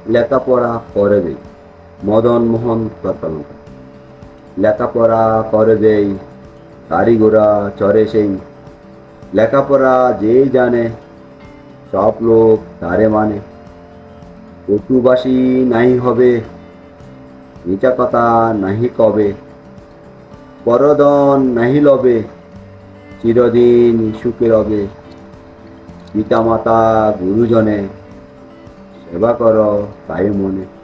লেখাপড়া করবে মদন মোহন তর্কালঙ্কার। লেখাপড়া করবেই গাড়ি ঘোড়া চড়ে সেই, লেখাপড়া যেই জানে সব লোক তারে মানে। কটুবাসী নাহি হবে, মিছা কথা নাহি কবে, পরদন নাহি লবে, চিরদিন সুখে রবে। পিতামাতা গুরুজনে সেবা কর তাই মনে।